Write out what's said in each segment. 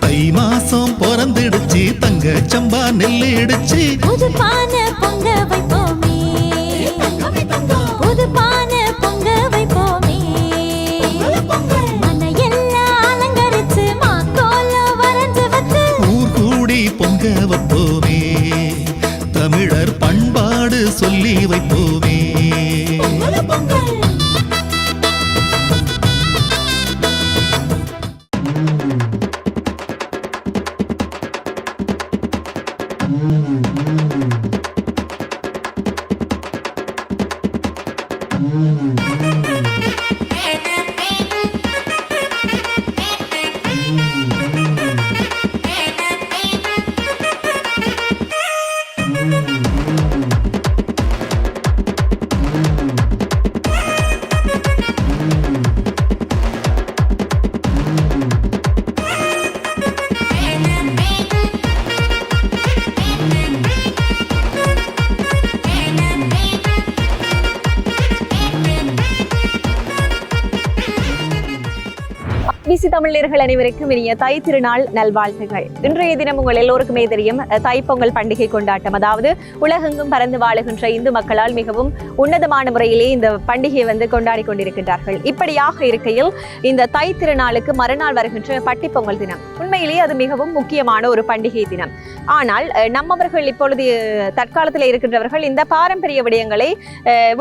தை மாசம் பிறந்துடுச்சு தங்க சம்பா நெல்லு இடிச்சு புது பானை பொங்க வைப்போமே, புது பானை பொங்க வைப்போமே, மனையெல்லாம் அலங்கரிச்சு மாக்கோலம் வரைஞ்சு வச்சு ஊர் கூடி பொங்க வைப்போமே, தமிழர் பண்பாடு சொல்லி வைப்போமே. பிசி தமிழர்கள் அனைவருக்கும் இனிய தை திருநாள் நல்வாழ்த்துகள். இன்றைய தினம் உங்கள் எல்லோருக்குமே தெரியும் தைப்பொங்கல் பண்டிகை கொண்டாட்டம். அதாவது உலகெங்கும் பறந்து வாழுகின்ற இந்து மக்களால் மிகவும் உன்னதமான முறையிலே இந்த பண்டிகையை கொண்டாடி கொண்டிருக்கின்றார்கள். இப்படியாக இருக்கையில் இந்த தை திருநாளுக்கு மறுநாள் வருகின்ற பட்டிப்பொங்கல் தினம் உண்மையிலேயே அது மிகவும் முக்கியமான ஒரு பண்டிகை தினம். ஆனால் நம்மவர்கள் இப்பொழுது தற்காலத்தில் இருக்கின்றவர்கள் இந்த பாரம்பரிய விடயங்களை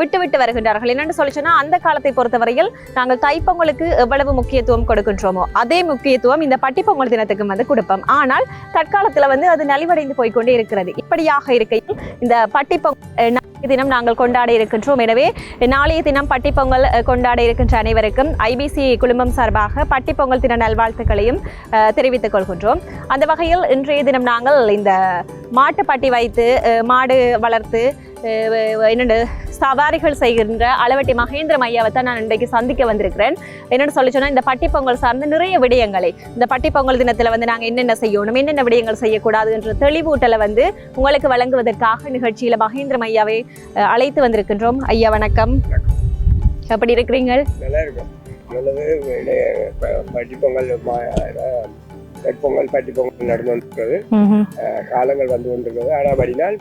விட்டு வருகின்றார்கள். என்னென்னு சொல்லி சொன்னா, அந்த காலத்தை பொறுத்தவரையில் நாங்கள் தைப்பொங்கலுக்கு எவ்வளவு முக்கியத்துவம் கொடுக்கின்றோமோ அதே முக்கியத்துவம் இந்த பட்டிப்பொங்கல் தினத்துக்கு கொடுப்போம். ஆனால் தற்காலத்துல அது நலிவடைந்து போய்கொண்டே இருக்கிறது. இப்படியாக இருக்கையில் இந்த பட்டிப்பொங்கல் தினம் நாங்கள் கொண்டாட இருக்கின்றோம். எனவே நாளைய தினம் பட்டிப்பொங்கல் கொண்டாட இருக்கின்ற அனைவருக்கும் ஐபிசி குழுமம் சார்பாக பட்டிப்பொங்கல் தின நல்வாழ்த்துக்களையும் தெரிவித்துக் கொள்கின்றோம். அந்த வகையில் இன்றைய தினம் நாங்கள் இந்த மாட்டுப்பட்டி வைத்து மாடு வளர்த்து சவாரிகள் செய்கின்ற அளவட்டி மகேந்திரம் ஐயாவை தான் நான் இன்றைக்கு சந்திக்க வந்திருக்கிறேன். என்னென்னு சொல்லி சொன்னால், இந்த பட்டிப்பொங்கல் சார்ந்த நிறைய விடயங்களை இந்த பட்டிப்பொங்கல் தினத்தில் நாங்கள் என்னென்ன செய்யணும், என்னென்ன விடயங்கள் செய்யக்கூடாது என்ற தெளிவூட்டலை உங்களுக்கு வழங்குவதற்காக நிகழ்ச்சியில் மகேந்திரம் ஐயாவை அழைத்து வந்திருக்கின்றோம். ஐயா வணக்கம், எப்படி இருக்கிறீங்க? நல்லா இருக்கும். பட்டிப்பொங்கல் தைப்பொங்கல் பட்டிப்பொங்கல் நடந்து வந்திருக்கிறது. காலங்கள் வந்து கொண்டிருக்கிறது. ஆனால் அப்படினால்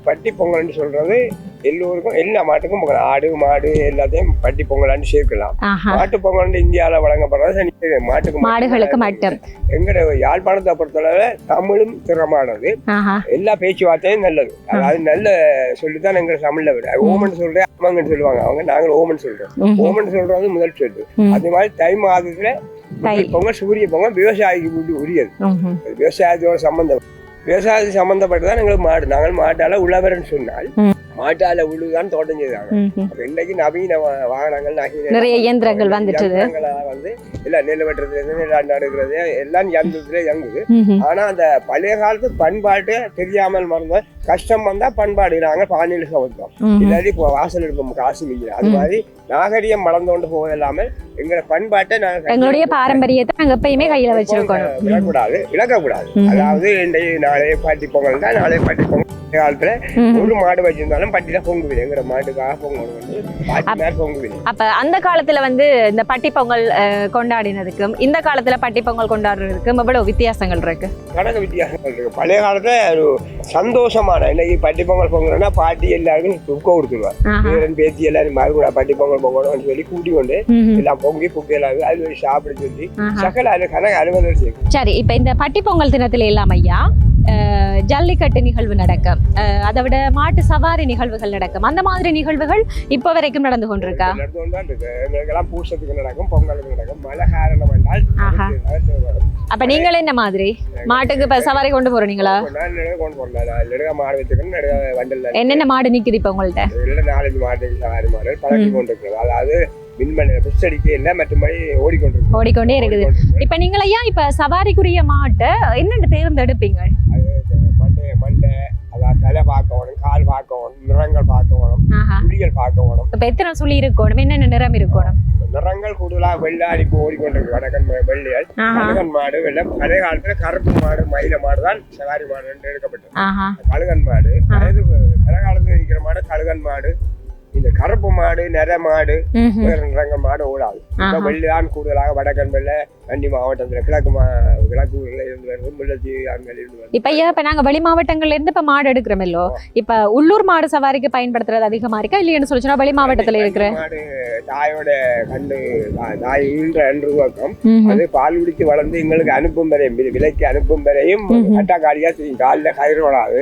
பட்டி பொங்கல்னு சொல்றது எல்லோருக்கும் எல்லா மாட்டுக்கும் பொங்கல், ஆடு மாடு எல்லாத்தையும் பட்டி பொங்கலான்னு சேர்க்கலாம். மாட்டு பொங்கல் இந்தியாவில் வழங்கப்படுறது மாடுகளுக்கு மட்டும். எங்கட யாழ்ப்பாணத்தை பொறுத்தளவு தமிழும் திறமானது, எல்லா பேச்சுவார்த்தையும் நல்லது. அதாவது நல்ல சொல்லித்தான் எங்க தமிழ்ல விட ஓமன் சொல்றேன் அம்மங்கன்னு சொல்லுவாங்க அவங்க, நாங்கள் ஓமன் சொல்றோம். ஓமன் சொல்றது முதல் சொல்லு. அது மாதிரி தை மாதத்துல பொங்கல் சூரிய பொங்கல் விவசாயிக்கு உரியது. விவசாயத்தோட விவசாயத்துக்கு சம்பந்தப்பட்டுதான் எங்களுக்கு மாடு. நாங்கள் மாட்டால உழவர்ன்னு சொன்னால் மாட்டால உழுதான் தோட்டம் செய்தாங்க. இன்னைக்கு நவீன வாகனங்கள் நிறைய இயந்திரங்கள் வந்துட்டு எல்லாம் நெல் வெட்டுறது நெல் நடுக்கிறது எல்லாம் யந்திரத்துல இயங்குது. ஆனா அந்த பழைய காலத்து பண்பாட்டு தெரியாமல் மறந்த கஷ்டம் வந்தா பண்பாடு நாங்க பானையில சமைப்போம், இல்லாட்டி வாசல் எடுப்போம் காசு மில்ல. அது மாதிரி நாகரிகம் வளர்ந்தோண்டு போவது இல்லாமல் எங்களோட பண்பாட்டை நாங்க எங்களுடைய பாரம்பரியத்தை நாங்க எப்பயுமே கையில வச்சிருக்கோம், இழக்கக்கூடாது. அதாவது நாளே பாட்டி பொங்கல் தான், நாளே பாட்டி பொங்கல் காலத்துல ஒரு மாடு வச்சிருந்தாலும் பட்டியில பொங்குது. எங்கிற மாட்டுக்காக பொங்கல் பொங்குது. அப்ப அந்த காலத்துல இந்த பட்டி பொங்கல் கொண்டாடினதுக்கும் இந்த காலத்துல பட்டி பொங்கல் கொண்டாடுறதுக்கும் எவ்வளவு வித்தியாசங்கள் இருக்கு? கணக்கு வித்தியாசங்கள் இருக்கு. பழைய காலத்துல ஒரு சந்தோஷமான இன்னைக்கு பட்டி பொங்கல் பொங்கல்னா பாட்டி எல்லாருக்கும் துக்க கொடுத்துருவாங்க. பேத்தி எல்லாரும் மறுபடியா பட்டி பொங்கல் பொங்கல்னு சொல்லி கூட்டி கொண்டு எல்லாம் பொங்கி புக்கு எல்லாம் அது சாப்பிட சொல்லி சகல அது கணக்கு அலுவலர் செய்யும். சரி, இப்ப இந்த பட்டி பொங்கல் தினத்துல எல்லாம் ஐயா ஜல்லிக்கட்டு நிகழ்வு நடக்கும், அதை விட மாட்டு சவாரி நிகழ்வுகள் நடக்கும். அந்த மாதிரி நிகழ்வுகள் இப்ப வரைக்கும் நடந்து கொண்டிருக்கா? பூசத்துக்கு நடக்கும், பொங்கலுக்கு நடக்கும். மழை காரணம் என்றால் அப்ப நீங்கள் என்ன மாதிரி மாட்டுக்கு இப்ப சவாரி கொண்டு போறீங்களா? மாடு வச்சிருக்கேன். என்னென்ன மாடு நிக்குது இப்ப உங்கள்ட்ட? 4 மாடு சவாரி மாடு பழக்கி கொண்டிருக்கிறது. அதாவது ஓடிக்கொண்டே இருக்குது. இப்ப நீங்க ஐயா இப்ப சவாரிக்குரிய மாட்டை என்னென்ன தேர்ந்தெடுப்பீங்க? மண்டை அதாவது தலை பார்க்கணும், கால் பார்க்கணும், நிறங்கள் பார்க்கணும், சுழிகள் பார்க்கணும். இப்ப எத்தனை சுழி இருக்கணும், என்னென்ன நிறம் இருக்கணும்? நிறங்கள் கூடுதலா வெள்ளாடி ஓடிக்கொண்டிருக்கு. வடக்கன் வெள்ளையால் கழுகன் மாடு வெள்ளை. பழைய காலத்துல கருப்பு மாடு மயில மாடு தான் சவாரி மாடு என்று எடுக்கப்பட்டது. கழுகன் மாடு கலை காலத்துல இருக்கிற மாடு கழுகன் மாடு. இந்த கருப்பு மாடு நிற மாடு ரங்க மாடு ஓடாது வெள்ளிதான் கூடுதலாக வடக்கன் வெள்ளை கண்டி மாவட்டத்துல கிழக்கு ஊர்ல இருந்து வருது முல்லைத்தீவு அங்கே இருந்து வருது. இப்ப நாங்க வெளி மாவட்டங்கள்ல இருந்து இப்ப மாடு எடுக்கிறோமல்லோ இப்ப உள்ளூர் மாடு சவாரிக்கு பயன்படுத்துறது அதிகமா இருக்கா இல்லையான்னு சொல்லிச்சுன்னா வெளி மாவட்டத்துல இருக்கிற மாடு தாயோட கண்டு தாய் அன்று பக்கம் அது பால் குடிச்சு வளர்ந்து எங்களுக்கு அனுப்பும் வரையும் விலைக்கு அனுப்பும் வரையும் அட்டாக்காரியா செய்யும். காலில் கயிறு ஓடாது,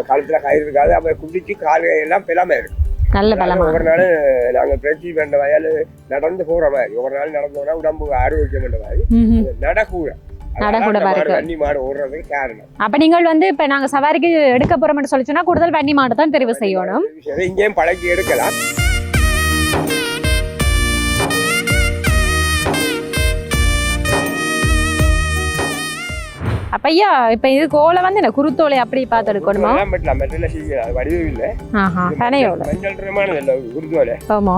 கழுத்துல கயிறு இருக்காது, அப்ப குடிச்சு கால் எல்லாம் பிளாம இருக்கு. நல்ல பலமா ஒவ்வொரு நாள் நாங்க பிரச்சி பண்ற வயல் நடந்து போற மாதிரி ஒவ்வொரு நாள் நடந்தோம்னா உடம்பு ஆரோக்கியம் பண்ற மாதிரி நடக்கூட வன்னி மாடு ஓடுறதுக்கு காரணம். அப்ப நீங்கள் வந்து இப்ப நாங்க சவாரிக்கு எடுக்க போறோம்னு சொல்லிச்சுன்னா கூடுதல் வன்னி மாடு தான் தெரிவு செய்யணும். இங்கேயும் பழக்கி எடுக்கலாம். அப்பையா இப்ப இது கோலை வந்து என்ன குருத்தோலை அப்படி பார்த்து எடுக்கணுமா? வடிவம் இல்லை, குருத்தோலை. ஆமா,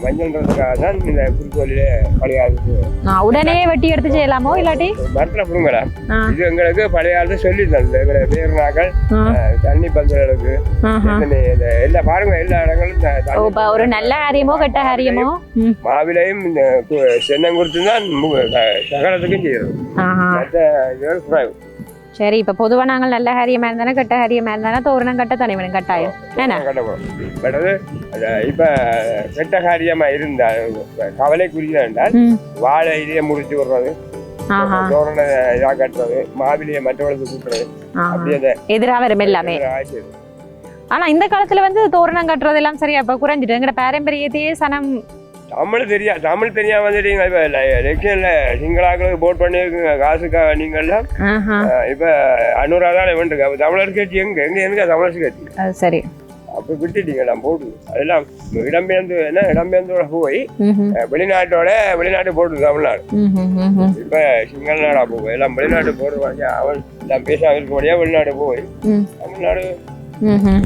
மஞ்சள்ன்றதுக்காக தான் இந்த குருத்தோலையில பழையாது. உடனே வெட்டி எடுத்து செய்யலாமோ இல்லாட்டி மரத்துல புடுங்கலாம். இது எங்களுக்கு பழையாது சொல்லி தந்தது எங்களை வேறுநாக்கள் தண்ணி பந்தலுக்கு எல்லா பாருங்க எல்லா இடங்களும் ஒரு நல்ல ஹாரியமோ கெட்ட ஹாரியமோ மாவிலையும் இந்த சென்னங்குருத்து தான் சகலத்துக்கும் செய்யறது. சரி, இப்ப பொதுவா நாங்கள் நல்ல ஹாரியமா இருந்தானே கெட்ட ஹாரியமா இருந்தானே தோரணம் கட்ட தனிவனும் கட்டாயம் ஏன்னா இப்ப கெட்ட காரியமா இருந்தா கவலைக்குரிய என்றால் வாழை இதைய முடிச்சு விடுறது, தோரண இதா கட்டுறது, மாவிலைய மற்றவர்களுக்கு கூட்டுறது, அப்படியே எதிரா வரும் எல்லாமே. ஆனா இந்த காலத்துல வந்து தோரணம் கட்டுறது எல்லாம் சரியா இப்ப குறைஞ்சிட்டு எங்கட பாரம்பரியத்தையே சனம் தமிழ் தெரியாம வந்துட்டீங்க. இப்ப எலெக்ஷன்ல சிங்களாக்களுக்கு போட் பண்ணிருக்குங்க காசுக்காக நீங்கள்லாம். இப்ப அன்னூறாதான் வேண்டிருக்கு. அப்ப தமிழர் கட்சி எங்க தமிழர் கட்சி சரி அப்ப விட்டுட்டீங்க போட்டு அதெல்லாம் இடம்பெயர்ந்தோட போய் வெளிநாட்டு போட்டு தமிழ்நாடு இப்ப சிங்கள நாடா போகும் எல்லாம் வெளிநாட்டு போடுவாங்க. அவன் எல்லாம் பேசாம இருக்கபடியா வெளிநாடு போய் தமிழ்நாடு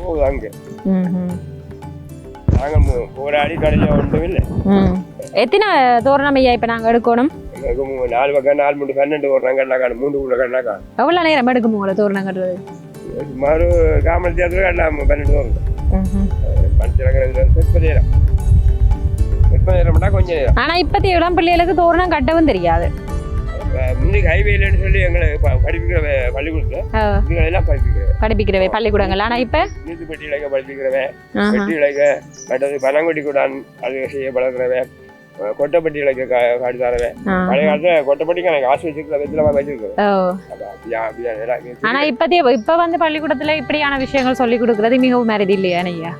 போகுது. அங்க நாங்க போராடி கடையில ஒன்றும் இல்லை. எத்தனை தோரணம் ஐயா இப்ப நாங்க எடுக்கணும்? 4 பக்கம் 4 3 12 தோரணம் கண்ணாக்கா 3 கூட கண்ணாக்கா. எவ்வளவு நேரம் எடுக்கும் உங்களை தோரணம் கட்டுறது? சுமார் காமன் தேர்தல் கட்டலாம் 12 தோரணம். கொஞ்சம் நேரம். ஆனா இப்பத்திய இளம் பிள்ளைகளுக்கு தோரணம் கட்டவும் தெரியாது. முன்னைக்கு ஹைவேலன்னு சொல்லி எங்களை படிப்பிக்கிற பள்ளிக்கூடத்துல எல்லாம் படிப்பிக்கிறவே பள்ளிக்கூடங்கள். ஆனா இப்ப நீத்து பெட்டி இழைக்க படிப்பிக்கிறவன், பெட்டி இழைக்க மற்றது பனங்கொட்டி கூடான் அது செய்ய பழகிறவன், கொட்டைப்பட்டி இழைக்க காடு தரவன். பழைய காலத்துல கொட்டைப்பட்டிக்கு எனக்கு ஆசை வச்சிருக்க வெத்தில வச்சிருக்கேன். ஆனா இப்ப வந்து பள்ளிக்கூடத்துல இப்படியான விஷயங்கள் சொல்லி கொடுக்கறது மிகவும் அரிது இல்லையா ஐயா?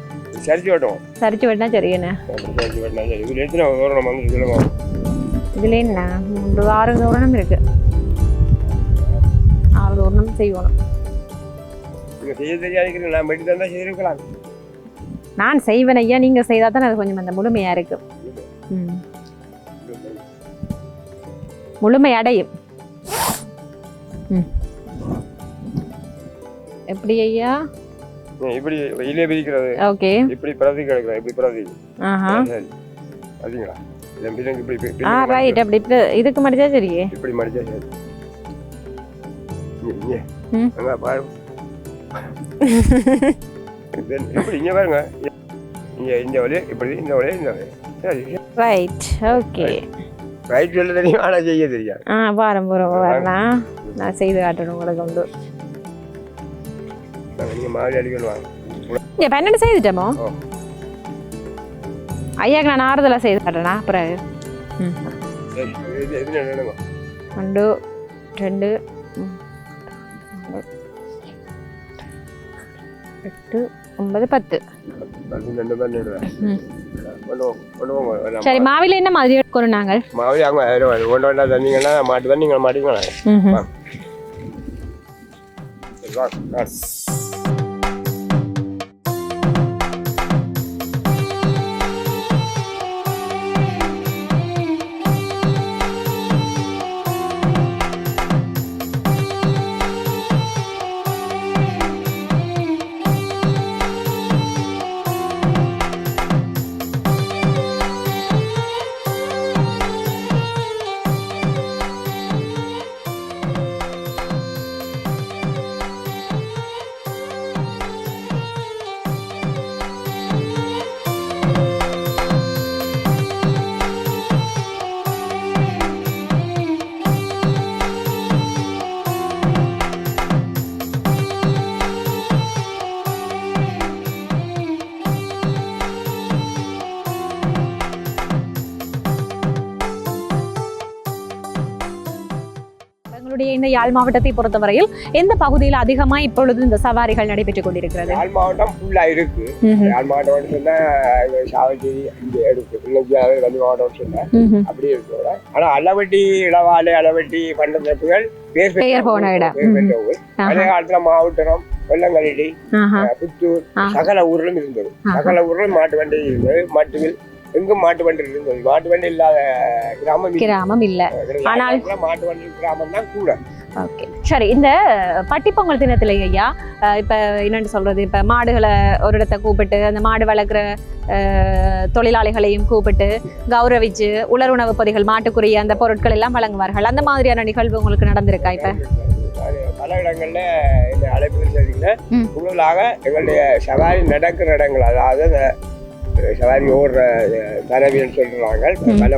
சரிச்சு வெட்டோம், சரிச்சு வெட்டினா சரியான சரிச்சு வெட்டினா சரி. இதுல எத்தனை தோரணம் வந்து சொல்லுங்க? இதுல என்ன 6 தோரணம் இருக்கு. 6 தோரணம் செய்யணும். செய்ய தெரியாது, நான் வெட்டி தந்தா செய்திருக்கலாம். நான் செய்வேன் ஐயா, நீங்க செய்தா தான் அது கொஞ்சம் அந்த முழுமையா இருக்கு. முழுமை அடையும். எப்படி ஐயா? இப்படி வெயிலே பிரிக்கிறது. ஓகே. இப்படி பிரதி கிடைக்கிறது. இப்படி பிரதி. சரி. அதுங்களா? ரைட். அப்படி இதுக்கு மடிச்சா சரியே. இப்படி மடிச்சா சரி. அங்க பாரு. இப்படி இங்க பாருங்க. இந்த வழியே இப்படி, இந்த வழியே இந்த வழியே. சரி. ரைட். ஓகே. ரைட் சொல்ல தெரியும், ஆனா செய்ய தெரியாது. வாரம் வரலாம். நான் செய்து காட்டணும் உங்களுக்கு உண்டு. நீங்க மாறி அடிக்கணும் வாங்க. இங்க 12 செய்துட்டோமோ? ஐயாக்கு நான் ஆறுதலா செய்து காட்டுறேனா பிறகு. 1 2 8 9 10. சரி, மாவில என்ன மாதிரி எடுக்கணும் நாங்கள்? மாவில அவங்க ஒன்றா தண்ணீங்கன்னா மாட்டு தான் நீங்கள் மாட்டிக்கலாம். எங்களுடைய இந்த யாழ் மாவட்டத்தை பொறுத்தவரையில் எந்த பகுதியில் அதிகமா இப்பொழுது இந்த சவாரிகள் நடைபெற்றுக் கொண்டிருக்கிறது? யாழ் மாவட்டம் ஃபுல்லா இருக்கு. யாழ் மாவட்டம் சொன்னா சாவச்சேரி இங்க இருக்கு, பிள்ளைஞ்சாவே வந்து மாவட்டம் சொன்னா அப்படி இருக்கு. ஆனா அளவட்டி இளவாலை அளவட்டி பண்டத்திறப்புகள் பெயர் போன இடம். அதே காலத்துல மாவட்டம் வெள்ளங்கல்லி புத்தூர் சகல ஊர்லும் இருந்தது. சகல ஊர்லும் மாட்டு வண்டி இருந்தது. மாட்டுகள் எங்கும் மாட்டு வண்டி இருந்தது. மாட்டு வண்டி இல்லாத கிராமம் இல்ல. ஆனால் மாட்டு வண்டி கிராமம் தான் கூட. ஓகே, சரி. இந்த பட்டிப்பொங்கல் தினத்துல ஐயா இப்ப என்னன்னு சொல்றது, இப்ப மாடுகளை ஒரு இடத்த கூப்பிட்டு அந்த மாடு வளர்க்குற தொழிலாளிகளையும் கூப்பிட்டு கௌரவிச்சு உலருணவு பொதிகள் மாட்டுக்குரிய அந்த பொருட்கள் எல்லாம் வழங்குவார்கள். அந்த மாதிரியான நிகழ்வு உங்களுக்கு நடந்திருக்கா? இப்ப பல இடங்கள்ல இந்த அழைப்புகள் செய்திங்கன்னா கூடுதலாக எங்களுடைய சவாரி நடக்கிற இடங்கள், அதாவது சவாரி ஓடுற தரவியல் சொல்றாங்க, பல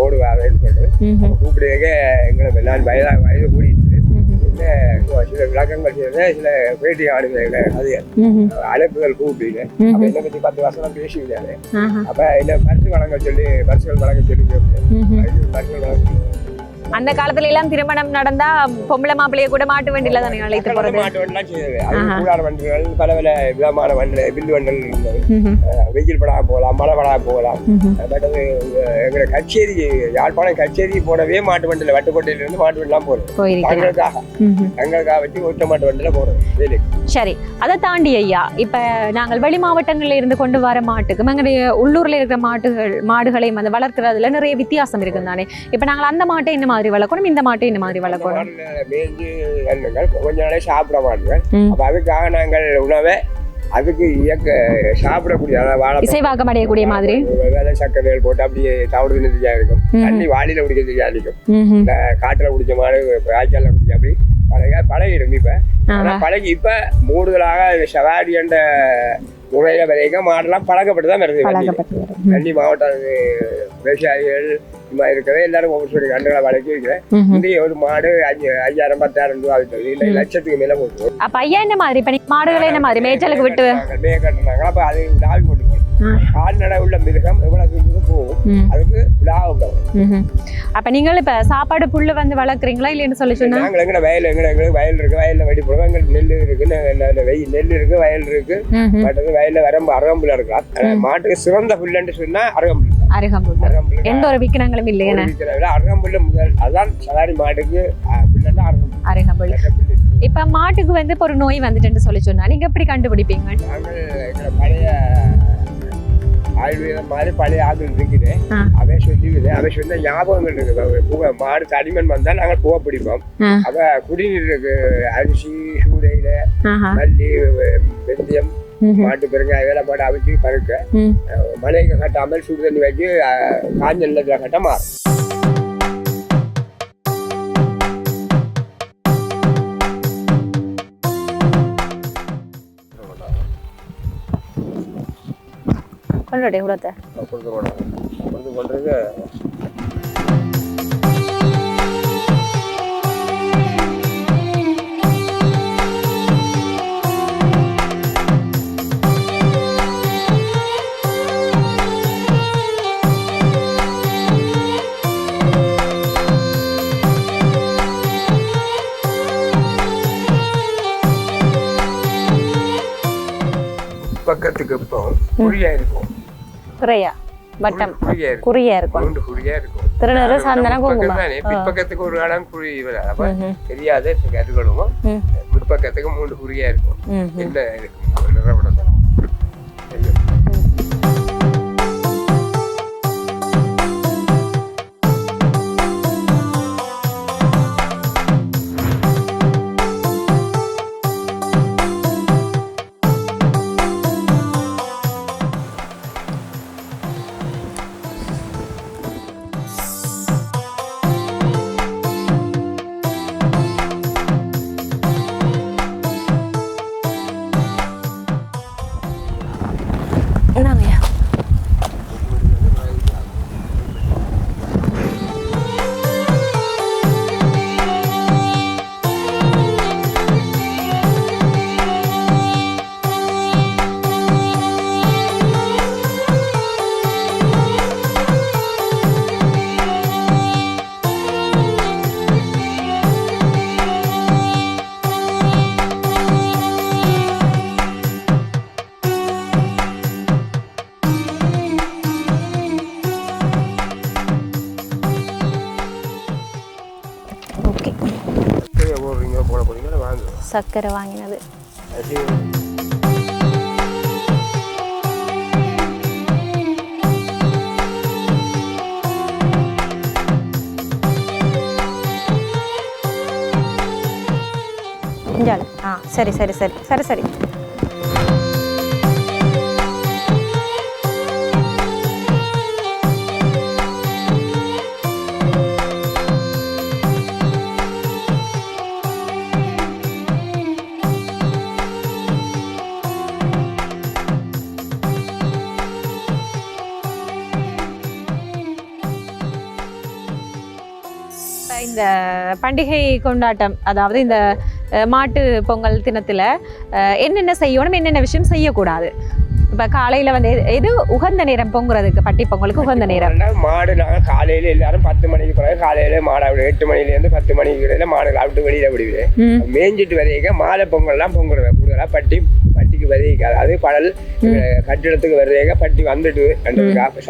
ஓடுவாங்கன்னு சொல்றது கூப்பிடுவாங்க. எங்களை நான் வயது கூடிட்டு சில விளக்கங்கள் செய்யறது, சில பேட்டி ஆடுவாங்க, அது அழைப்புகள் கூப்பிடுங்க. அப்ப என்ன பத்தி 10 வருஷம் பேசிவிட்டாரு. அப்ப என்ன பரிசுகள் வழங்க சொல்லி பரிசுகள் வழங்க அந்த காலத்துல எல்லாம் திருமணம் நடந்தா பொம்பளை மாப்பிள்ளைய கூட மாட்டு வண்டியில தானே அழைத்து போறது. மாட்டு வண்டிலாம் செய்யுது. கூடார வண்டிகள் பல பல விதமான வண்டி பில்லு வண்டல் இருந்தது. வெயில் படாம போகலாம், மழை படாம போகலாம். எங்க கச்சேரி யாழ்ப்பாணம் கச்சேரி போடவே மாட்டு வண்டியில வட்டுக்கோட்டையில இருந்து மாட்டு வண்டிலாம் போறோம். தங்களுக்காக வச்சு ஒற்ற மாட்டு வண்டியில போறோம் வேலைக்கு. சரி, அதை தாண்டி ஐயா இப்ப நாங்கள் வெளி மாவட்டங்கள்ல இருந்து கொண்டு வர மாட்டுக்கும் எங்களுடைய உள்ளூர்ல இருக்கிற மாடுகளையும் அந்த வளர்க்கறதுல நிறைய வித்தியாசம் இருக்கு தானே. இப்ப நாங்கள் அந்த மாட்டை என்ன மாதிரி வளர்க்கணும், இந்த மாட்டை இந்த மாதிரி வளர்க்கணும். மேய்ஞ்சு கொஞ்ச நாளே சாப்பிட மாட்டோம். அப்ப அதுக்காக நாங்கள் உணவை அதுக்கு சாப்பிடக்கூடிய இசைவாக்கம் அடையக்கூடிய மாதிரி வேலை சக்கரைகள் போட்டு அப்படியே தவிடு தெரியா இருக்கும். தண்ணி வாளியில குடிக்க தெரியா இருக்கும். காட்டுல குடிச்ச மாடு காய்ச்சல்ல குடிச்ச அப்படி பழகிடும். இப்ப பழகி இப்ப மூடுதலாக சவாரி என்ற முறையில வரைக்கும் மாடெல்லாம் பழக்கப்பட்டுதான் வருது. கண்டி மாவட்டம் விவசாயிகள் இருக்கவே எல்லாரும் ஒவ்வொரு கண்டுகளை வளர்க்கி வைக்கிறேன். இந்திய ஒரு மாடு 5000 10,000 ரூபா இல்லை லட்சத்துக்கு மேல போட்டு. அப்ப ஐயா என்ன மாதிரி மாடுகளை என்ன மாதிரி மேய்ச்சலுக்கு விட்டு மேய கட்டுறாங்க. அப்ப அது விழாவி கொண்டு கால்நடை உள்ள மிருகம் எவ்வளவு போகும், அதுக்கு விழாவ விடும். அப்ப நீங்கள் இப்ப சாப்பாடு புல்லு வந்து வளர்க்குறீங்களா இல்லைன்னு சொல்லி சொன்னா? நாங்கள் எங்க வயல் வயல் இருக்கு, வயல்ல வெடி போடுவோம். எங்களுக்கு நெல் இருக்கு, நெல் இருக்கு, வயல் இருக்கு. மற்றது வயல்ல வரம்பு அருகம்புல் இருக்கலாம். மாட்டுக்கு சிறந்த புல்லுன்னு சொன்னா அருகம்புல். எந்த ஒரு விக்கிரங்களும் இல்லையா? அருகம்புல் முதல் அதான் சவாரி மாட்டுக்கு புல்லுன்னா அருகம்புல். இப்ப மாட்டுக்கு வந்து ஒரு நோய் வந்துட்டு சொல்லி சொன்னா நீங்க எப்படி கண்டுபிடிப்பீங்க? நாங்கள் எங்களை பழைய ஆயுர்வேதம் மாதிரி பழைய ஆளுநர் இருக்குது. அவை சொன்ன ஞாபகங்கள் இருக்கு. மாடு தடிமன் வந்தா நாங்கள் பூவை பிடிப்போம். அவ குடிநீர் இருக்கு, அரிசி சூடையில மல்லி வெந்தயம் மாட்டு பெருங்க அதெல்லாம் போட்டு அவிச்சு பருக்க மழைக்கு கட்டாமல் சுடு தண்ணி வச்சு காஞ்ச நிலத்துல கட்ட மாறும். கொண்டுட்டே கொடுத்த கொண்டு பக்கத்துக்கு இப்போ குறியா இருக்கும். குறியா வட்டம் குறியா இருக்கும். திருநெல்வேலி சந்தன குங்குமம் பிற்பக்கத்துக்கு ஒரு இடம் குறி அப்ப தெரியாத கருகடுவோம். முற்பக்கத்துக்கு 3 குறியா இருக்கும். என்ன இருக்கும் நிறப்படம் நீங்கள் போட போறீங்களா வாங்க சர்க்கரை வாங்கினது. சரி சரி சரி சரி சரி. இந்த பண்டிகை கொண்டாட்டம், அதாவது இந்த மாட்டு பொங்கல் தினத்தில் என்னென்ன செய்யணும், என்னென்ன விஷயம் செய்யக்கூடாது? இப்போ காலையில் வந்து எது உகந்த நேரம் பொங்குறதுக்கு? பட்டி பொங்கலுக்கு உகந்த நேரம் மாடு. நாங்கள் காலையில் எல்லாரும் 10 மணிக்கு பிறகு காலையில் மாடு 8 மணிலேருந்து 10 மணிக்கு இடையில மாடுகள் விட்டு வெளியில் விடுவேன். மேய்ஞ்சிட்டு வரைக்க மாலை பொங்கல்லாம் பொங்குறேன். கூடுதலாக பட்டிக்கு வரைக்காது. அது படல் கட்டிடத்துக்கு வரைக்க பட்டி வந்துட்டு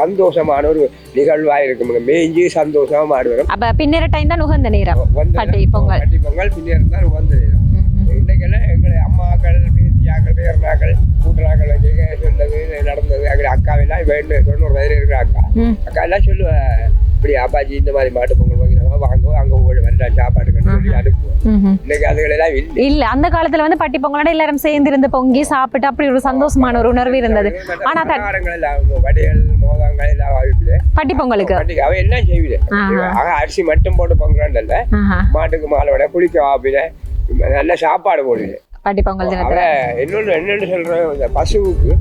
சந்தோஷமான ஒரு நிகழ்வாக இருக்குங்க. மேய்ஞ்சி சந்தோஷமா மாடு வரும். அப்போ பின்னர டைம் தான் உகந்த நேரம் பட்டி பொங்கல். பட்டி பொங்கல் பின்னர் தான் உகந்த நேரம். இன்றைக்கெல்லாம் எங்களை அம்மாக்கள், பேத்தியாக்கள், பேரனாக்கள், கூட்டனாக்கள் சொன்னது நடந்தது. எங்களை அக்காவெல்லாம் வேண்டும் 90 வயதில் இருக்கிற அக்கா எல்லாம் சொல்லுவேன், இப்படி அப்பாச்சி இந்த மாதிரி மாட்டு பொங்கல் வாங்குவோம், அங்கே வேண்டாம் சாப்பாடு சொல்லி அனுப்புவோம். இன்னைக்கு அதுகளெல்லாம் இல்லை. அந்த காலத்துல வந்து பட்டி பொங்கலோட எல்லாரும் சேர்ந்து இருந்து பொங்கி சாப்பிட்டு அப்படி ஒரு சந்தோஷமான ஒரு உணர்வு இருந்தது. ஆனா வடைகள், மோதங்கள் எல்லாம் வாய்ப்பு பட்டி பொங்கலுக்கு அவ எல்லாம் செய்வில. அரிசி மட்டும் போட்டு பொங்கலாண்டல்ல, மாட்டுக்கு மாலை விட குளிக்க வாப்பில நல்ல சாப்பாடு போடுது பட்டி பொங்கல் தினத்துல. என்னன்னு சொல்றேன், பசுவுக்கு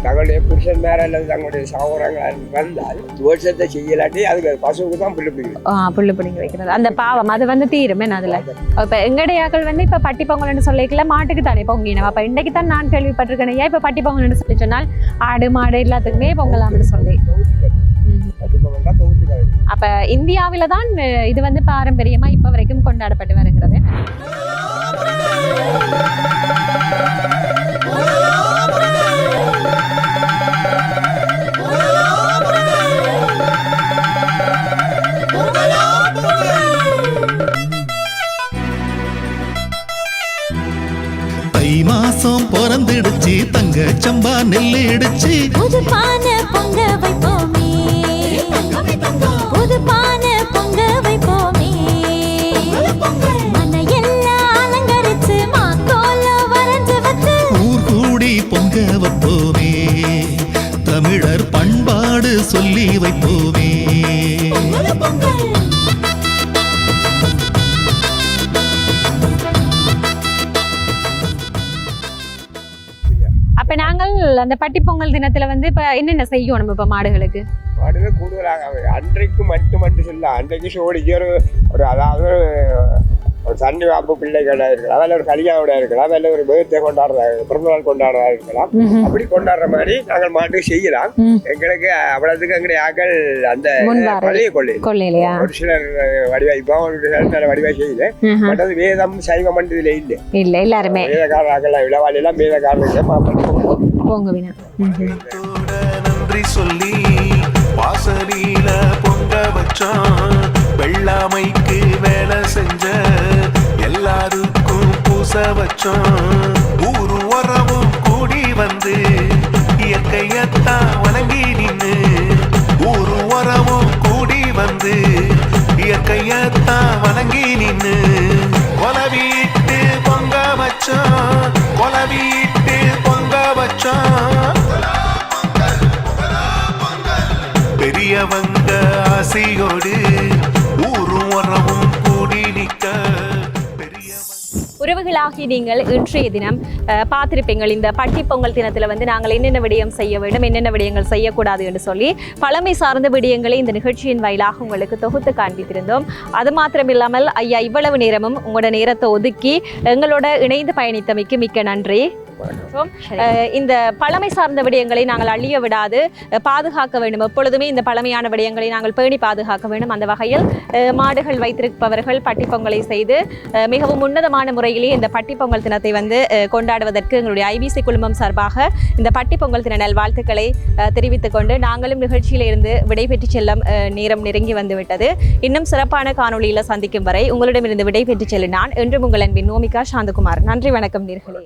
தங்களுடைய புருஷன் மேல அல்லது தங்களுடைய சகோதரங்கள் வந்தால் வருஷத்தை செய்யலாட்டி அதுக்கு பசுவுக்கு தான் புல்லு பிடிக்கும். புல்லு பிடிங்க வைக்கிறது அந்த பாவம் அது வந்து தீருமே. அதுல இப்ப எங்கடையாக்கள் வந்து இப்ப பட்டி பொங்கல்னு சொல்லிக்கல மாட்டுக்கு தானே பொங்கினோம். அப்ப இன்னைக்கு தான் நான் கேள்விப்பட்டிருக்கேன். ஏன் இப்ப பட்டி பொங்கல்னு சொல்லி சொன்னால் ஆடு மாடு எல்லாத்துக்குமே பொங்கலாம்னு சொல்லி. அப்ப இந்தியாவில தான் இது வந்து பாரம்பரியமா இப்ப வரைக்கும் கொண்டாடப்பட்டு வருகிறது. தை மாசம் பிறந்துடுச்சு, தங்க சம்பா நெல்லு இடிச்சு புது பானை பொங்க வைப்போமே, புது பானை பொங்க வைப்போமே, மனையெல்லாம் அலங்கரிச்சு மாக்கோலம் வரைஞ்சு வச்சு ஊர் கூடி பொங்க வைப்போமே, தமிழர் பண்பாடு சொல்லி வைப்போமே. அப்ப நாங்கள் அந்த பட்டி பொங்கல் தினத்துல வந்து இப்ப என்னென்ன செய்யணும்? இப்ப மாடுகளுக்கு கூடுதலாக அன்றைக்கு மட்டும் சொல்ல, அன்றைக்கு சோடிக்கு ஒரு அதாவது ஒரு சண்டை வாப்பு பிள்ளைகளா இருக்கலாம், அதில் ஒரு கல்யாணோட இருக்கலாம், அதில் ஒரு பேர்த்தை கொண்டாடுறதா, பிறந்தநாள் கொண்டாடுறதா இருக்கலாம். அப்படி கொண்டாடுற மாதிரி நாங்கள் மாட்டுக்கு செய்யலாம். எங்களுக்கு அவ்வளவுக்கு எங்களுடைய ஆக்கள் அந்த பழைய கொள்ளையா ஒரு சிலர் வடிவாய்ப்போம், ஒரு சிலர் நல்ல வடிவாய் செய்யல. பட் அது வேதம் சைவம் இதுல இல்லை. எல்லாருமே வேதக்காரர் ஆக்கள் விழாவாள் எல்லாம் வேதக்காரர்கள் நன்றி சொல்லி வாசலில பொங்க வச்சான். வெள்ளாமைக்கு வேலை செஞ்ச எல்லாருக்கும் பூச வச்சோம். ஊரு உறவும் கூடி வந்து இயற்கையத்தான் வணங்கி நின்று, ஊரு உறவும் கூடி வந்து இயற்கையத்தான் வணங்கி நின்று, கொலவீட்டு பொங்க வச்சோம், கொலவீட்டு பொங்க வச்சோம். பெரியவங்க ஆசையோடு ஊரும் உறவும் கூடி நிற்க. உறவுகளாகி நீங்கள் இன்றைய தினம் பார்த்திருப்பீங்கள். இந்த பட்டி பொங்கல் தினத்தில் வந்து நாங்கள் என்னென்ன விடயம் செய்ய வேண்டும், என்னென்ன விடயங்கள் செய்யக்கூடாது என்று சொல்லி பழமை சார்ந்த விடயங்களை இந்த நிகழ்ச்சியின் வாயிலாக உங்களுக்கு தொகுத்து காண்பித்திருந்தோம். அது மாத்திரமில்லாமல் ஐயா இவ்வளவு நேரமும் உங்களோட நேரத்தை ஒதுக்கி எங்களோட இணைந்து பயணித்தமைக்கு மிக்க நன்றி. இந்த பழமை சார்ந்த விடயங்களை நாங்கள் அழிய விடாது பாதுகாக்க வேண்டும். எப்பொழுதுமே இந்த பழமையான விடயங்களை நாங்கள் பேணி பாதுகாக்க வேண்டும். அந்த வகையில் மாடுகள் வைத்திருப்பவர்கள் பட்டிப்பொங்கலை செய்து மிகவும் உன்னதமான முறையிலே இந்த பட்டிப்பொங்கல் தினத்தை கொண்டாடுவதற்கு எங்களுடைய ஐபிசி குழுமம் சார்பாக இந்த பட்டிப்பொங்கல் தின நல்வாழ்த்துக்களை தெரிவித்துக் கொண்டு நாங்களும் நிகழ்ச்சியில் இருந்து விடைபெற்று செல்லும் நேரம் நெருங்கி வந்துவிட்டது. இன்னும் சிறப்பான காணொளியில் சந்திக்கும் வரை உங்களிடமிருந்து விடைபெற்று செல்லும் நான் என்றும் உங்கள் அன்பின் நோமிகா சாந்தகுமார். நன்றி, வணக்கம் நேர்களே.